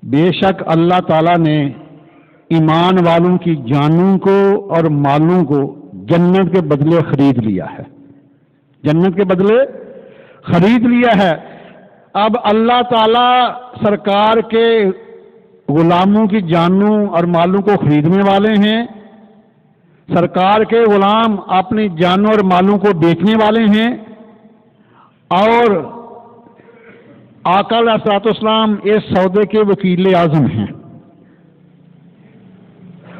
بے شک اللہ تعالیٰ نے ایمان والوں کی جانوں کو اور مالوں کو جنت کے بدلے خرید لیا ہے، جنت کے بدلے خرید لیا ہے۔ اب اللہ تعالیٰ سرکار کے غلاموں کی جانوں اور مالوں کو خریدنے والے ہیں، سرکار کے غلام اپنی جانوں اور مالوں کو بیچنے والے ہیں، اور آقا علیہ الصلوۃ والسلام اس سودے کے وکیل اعظم ہیں۔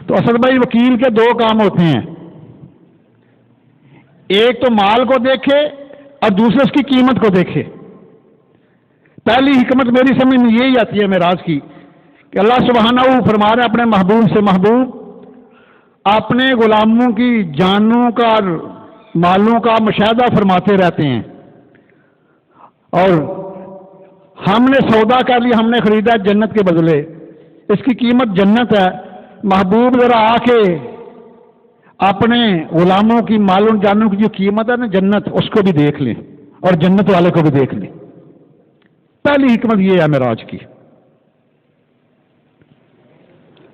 تو اسد بھائی وکیل کے دو کام ہوتے ہیں، ایک تو مال کو دیکھے اور دوسرے اس کی قیمت کو دیکھے۔ پہلی حکمت میری سمجھ میں یہی آتی ہے معراج کی کہ اللہ سبحانہ وہ فرما رہے ہیں اپنے محبوب سے، محبوب اپنے غلاموں کی جانوں کا اور مالوں کا مشاہدہ فرماتے رہتے ہیں، اور ہم نے سودا کر لیا، ہم نے خریدا جنت کے بدلے، اس کی قیمت جنت ہے۔ محبوب ذرا آ کے اپنے غلاموں کی مالوں جانوں کی جو قیمت ہے نا جنت، اس کو بھی دیکھ لیں اور جنت والے کو بھی دیکھ لیں۔ پہلی حکمت یہ ہے معراج کی۔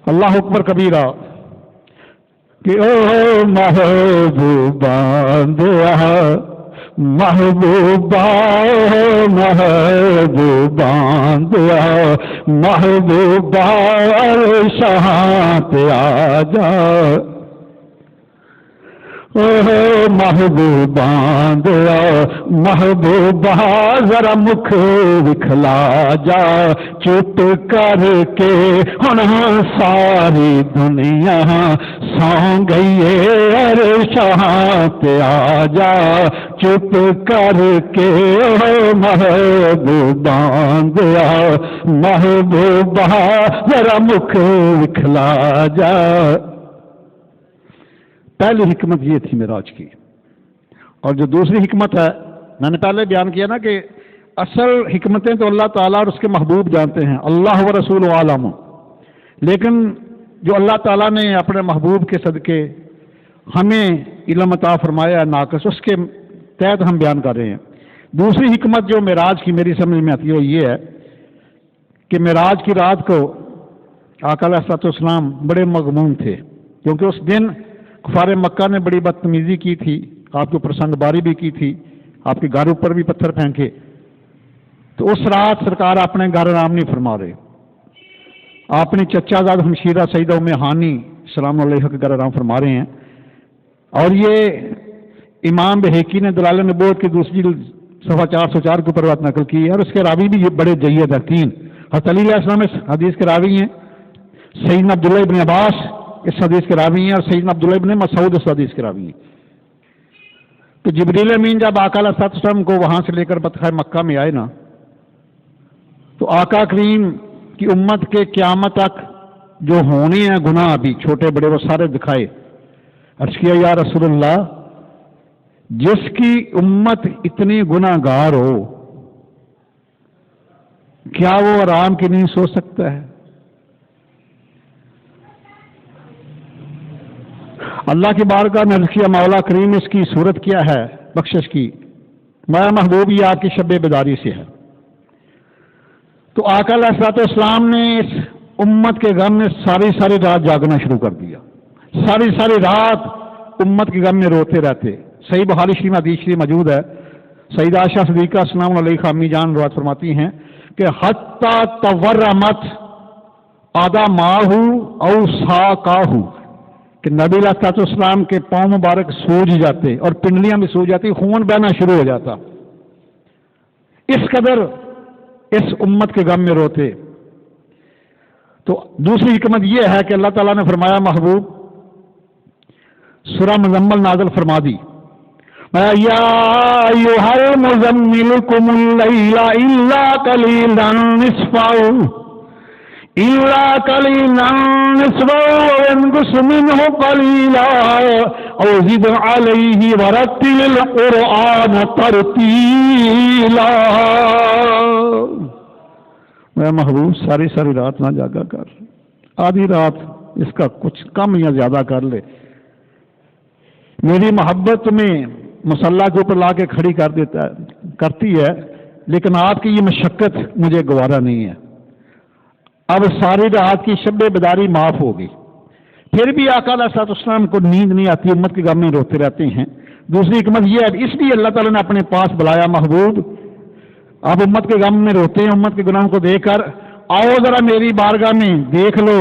اللہ اکبر کبیرہ کہ او محبوبان دیا محبوبہ محبوبان دیا محبوبہ شہاں پہ آ جا، محبوبان دیا محبوبہ ذرا مکھ دکھلا جا، چپ کر کے ہنہاں ساری دنیا سو گئی عرشاں پہ آ جا، چپ کر کے محبوبان دیا محبوبہ ذرا مکھ دکھلا جا۔ پہلی حکمت یہ تھی معراج کی۔ اور جو دوسری حکمت ہے، میں نے پہلے بیان کیا نا کہ اصل حکمتیں تو اللہ تعالیٰ اور اس کے محبوب جانتے ہیں، اللہ و رسول عالم، لیکن جو اللہ تعالیٰ نے اپنے محبوب کے صدقے ہمیں علم عطا فرمایا ہے ناقص، اس کے تحت ہم بیان کر رہے ہیں۔ دوسری حکمت جو معراج کی میری سمجھ میں آتی ہے وہ یہ ہے کہ معراج کی رات کو آقا علیہ الصلوۃ والسلام بڑے مغموم تھے، کیونکہ اس دن کفار مکہ نے بڑی بدتمیزی کی تھی، آپ کے اوپر سنگ باری بھی کی تھی، آپ کے گھر اوپر بھی پتھر پھینکے۔ تو اس رات سرکار اپنے گھر آرام نہیں فرما رہے، اپنی چچا زاد ہمشیرہ سیدہ ام ہانی سلام علیہ کے گھر آرام فرما رہے ہیں۔ اور یہ امام بہیقی نے دلائل نبوت کی دوسری صفحہ 404 کے اوپر بات نقل کی ہے، اور اس کے راوی بھی بڑے جید ہے، تین حضرت علی علیہ السلام اس حدیث کے راوی ہیں، سیدنا عبداللہ ابن عباس اس حدیث کے راوی ہیں، اور سیدنا عبداللہ ابن مسعود اس حدیث کے راوی ہیں۔ تو جبریل امین جب آقا علیہ الصلوۃ والسلام کو وہاں سے لے کر بطخہ مکہ میں آئے نا، تو آقا کریم کی امت کے قیامت تک جو ہونے ہیں گناہ ابھی چھوٹے بڑے وہ سارے دکھائے۔ عرض کیا یا رسول اللہ، جس کی امت اتنی گناہ گار ہو کیا وہ آرام کی نہیں سو سکتا ہے؟ اللہ کی بارگاہ میں عرض کیا مولا کریم اس کی صورت کیا ہے بخشش کی؟ میرا محبوب یہ آپ کی شب بیداری سے ہے۔ تو آقا علیہ الصلوۃ والسلام نے اس امت کے غم میں ساری رات جاگنا شروع کر دیا، ساری رات امت کے غم میں روتے رہتے۔ صحیح بخاری شریف حدیث شریف موجود ہے، سیدہ عائشہ صدیقہ سلام علیہ امی جان روایت فرماتی ہیں کہ حتی تورمت آدھا ماہ او ساقاہ، کہ نبی علیہ الصلوۃ والسلام کے پاؤں مبارک سوج جاتے اور پنڈلیاں بھی سوج جاتی، خون بہنا شروع ہو جاتا، اس قدر اس امت کے غم میں روتے۔ تو دوسری حکمت یہ ہے کہ اللہ تعالیٰ نے فرمایا محبوب سورہ مزمل نازل فرما دی، یا ایھا المزمل قم اللیل الا قلیلا نصفہ إلا قليلا نصفه وانقص منه قليلا أو زد عليه ورتل القرآن ترتيلا۔ میں محبوب ساری رات نہ جاگا کر، آدھی رات اس کا کچھ کم یا زیادہ کر لے، میری محبت میں مصلی کے اوپر لا کے کھڑی کرتی ہے، لیکن آپ کی یہ مشقت مجھے گوارا نہیں ہے۔ اب ساری رات کی شب بیداری معاف ہو گئی، پھر بھی آقا علیہ الصلوۃ والسلام کو نیند نہیں آتی، امت کے غم میں روتے رہتے ہیں۔ دوسری حکمت یہ ہے، اس لیے اللہ تعالیٰ نے اپنے پاس بلایا، محبوب آپ امت کے غم میں روتے ہیں، امت کے گناہوں کو دیکھ کر آؤ ذرا میری بارگاہ میں، دیکھ لو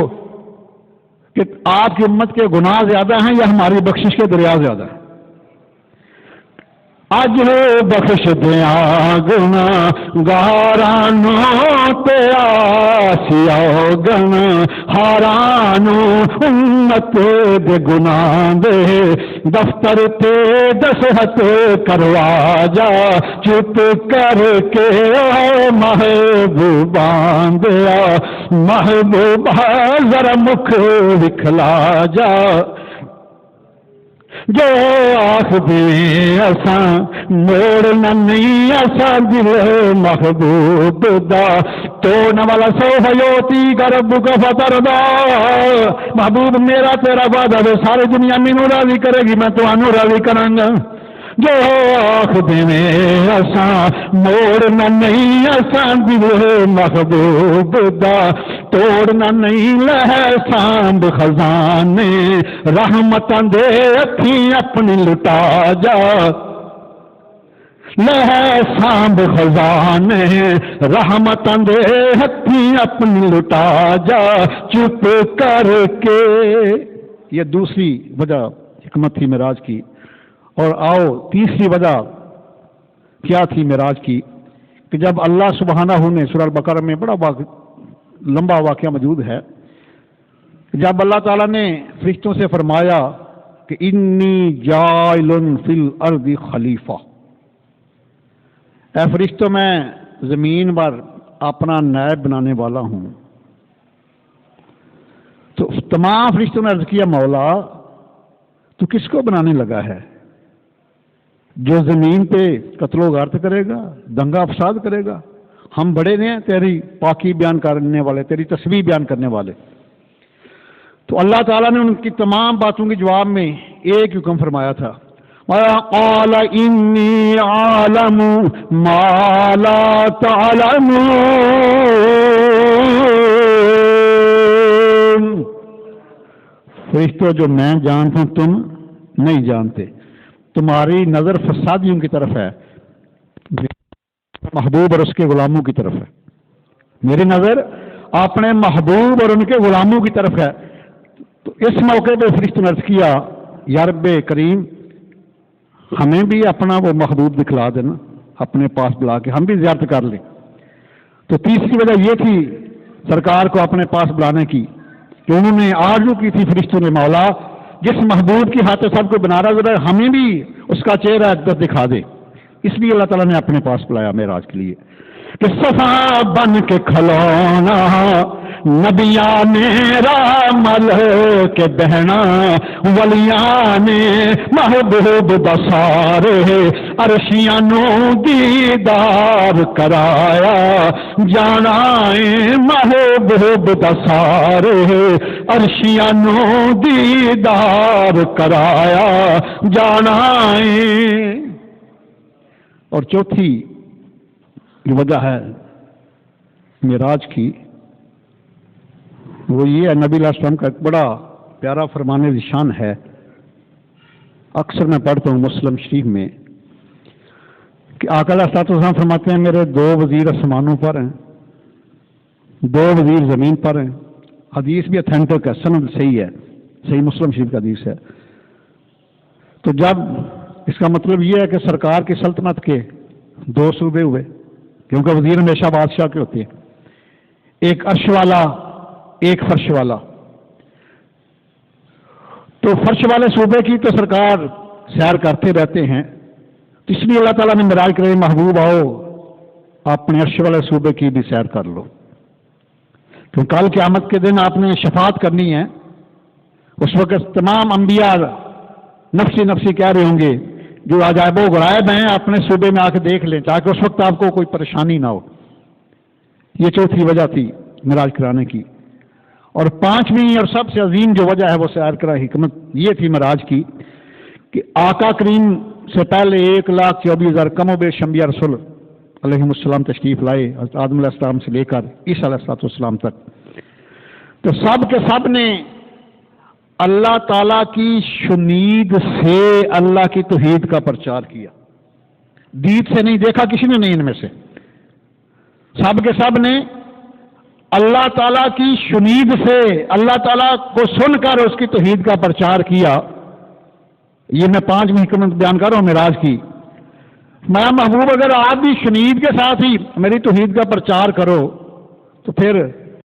کہ آپ کی امت کے گناہ زیادہ ہیں یا ہماری بخشش کے دریا زیادہ ہیں۔ اج بخش دیا گناہگارانو تے آسیا گن ہارانو، امت دے گناہ دے دفتر تے دستخط کروا جا، چپ کر کے محبوبان دیا، محبوبہ ذرا مکھ دکھلا جا، جو آخ دے اساں موڑنا نہیں، اساں دل محبوب دا توڑنے والا سوف یوتی ربک فترضا، محبوب میرا تیرا وعدہ ہے ساری دنیا مینوں راضی کرے گی، میں تانوں راضی کراں گا، جو آخ دے اساں موڑنا نہیں، اساں دل محبوب دا توڑنا نہیں، لہ سانب خزانے رحمتاں دے اکھیں اپنی لٹا جا، لہ سانب خزانے رحمتاں دے اکھیں اپنی لٹا جا، چپ کر کے۔ یہ دوسری وجہ حکمت تھی معراج کی۔ اور آؤ تیسری وجہ کیا تھی معراج کی، کہ جب اللہ سبحانہ نے سورہ البقرہ میں بڑا لمبا واقعہ موجود ہے، جب اللہ تعالیٰ نے فرشتوں سے فرمایا کہ انی جاعل فی الارض خلیفہ، اے فرشتوں میں زمین پر اپنا نائب بنانے والا ہوں، تو تمام فرشتوں نے عرض کیا مولا تو کس کو بنانے لگا ہے، جو زمین پہ قتل و غارت کرے گا، دنگا فساد کرے گا؟ ہم بڑے ہیں تیری پاکی بیان کرنے والے، تیری تسبیح بیان کرنے والے۔ تو اللہ تعالیٰ نے ان کی تمام باتوں کے جواب میں ایک حکم فرمایا تھا، قال انی عالم ما لا تعلمون، فرشتوں جو میں جانتا ہوں تم نہیں جانتے، تمہاری نظر فسادیوں کی طرف ہے، محبوب اور اس کے غلاموں کی طرف ہے، میری نظر اپنے محبوب اور ان کے غلاموں کی طرف ہے۔ تو اس موقع پہ فرشتوں نے عرض کیا یا رب کریم ہمیں بھی اپنا وہ محبوب دکھلا دینا، اپنے پاس بلا کے ہم بھی زیارت کر لیں۔ تو تیسری وجہ یہ تھی سرکار کو اپنے پاس بلانے کی کہ انہوں نے آرزو کی تھی فرشتوں نے، مولا جس محبوب کی ہاتھ سب کو بنا رہا ذرا ہمیں بھی اس کا چہرہ اقدس دکھا دے۔ اس لیے اللہ تعالیٰ نے اپنے پاس بلایا معراج کے لیے کہ صفا بن کے کھلونا نبیاں میرا مل کے بہنا، ولیاں نے محبوب بسارے عرشیاں نو دیدار کرایا، جانا محبوب بسارے عرشیاں نو دیدار کرایا، جانا۔ اور چوتھی وجہ ہے معراج کی، وہ یہ ہے نبی علیہ السلام کا ایک بڑا پیارا فرمان نشان ہے، اکثر میں پڑھتا ہوں مسلم شریف میں کہ آقا علیہ السلام فرماتے ہیں میرے 2 وزیر آسمانوں پر ہیں، 2 وزیر زمین پر ہیں۔ حدیث بھی اتھینٹک ہے، سند صحیح ہے، صحیح مسلم شریف کا حدیث ہے۔ تو جب اس کا مطلب یہ ہے کہ سرکار کی سلطنت کے 2 صوبے ہوئے، کیونکہ وزیر ہمیشہ بادشاہ کے ہوتے ہیں، ایک عرش والا ایک فرش والا۔ تو فرش والے صوبے کی تو سرکار سیر کرتے رہتے ہیں، تو اس لیے اللہ تعالیٰ نے معراج کرے محبوب آؤ اپنے عرش والے صوبے کی بھی سیر کر لو، کیوں کل قیامت کے دن آپ نے شفاعت کرنی ہے۔ اس وقت تمام انبیاء نفسی نفسی کہہ رہے ہوں گے، جو عجائب و غرائب ہیں اپنے صوبے میں آ کے دیکھ لیں تاکہ اس وقت آپ کو کوئی پریشانی نہ ہو۔ یہ چوتھی وجہ تھی معراج کرانے کی۔ اور 5ویں اور سب سے عظیم جو وجہ ہے وہ سیر کرا حکمت یہ تھی معراج کی کہ آقا کریم سے پہلے 1,24,000 کم و بیش انبیاء رسول علیہ السلام تشریف لائے، حضرت آدم علیہ السلام سے لے کر عیسیٰ علیہ السلام تک۔ تو سب کے سب نے اللہ تعالیٰ کی شنید سے اللہ کی توحید کا پرچار کیا. دید سے نہیں دیکھا کسی نے نہیں ان میں سے. سب کے سب نے اللہ تعالیٰ کی شنید سے اللہ تعالیٰ کو سن کر اس کی توحید کا پرچار کیا. یہ میں 5 حکمت بیان کر رہا ہوں معراج کی. میں محبوب اگر آپ بھی شنید کے ساتھ ہی میری توحید کا پرچار کرو تو پھر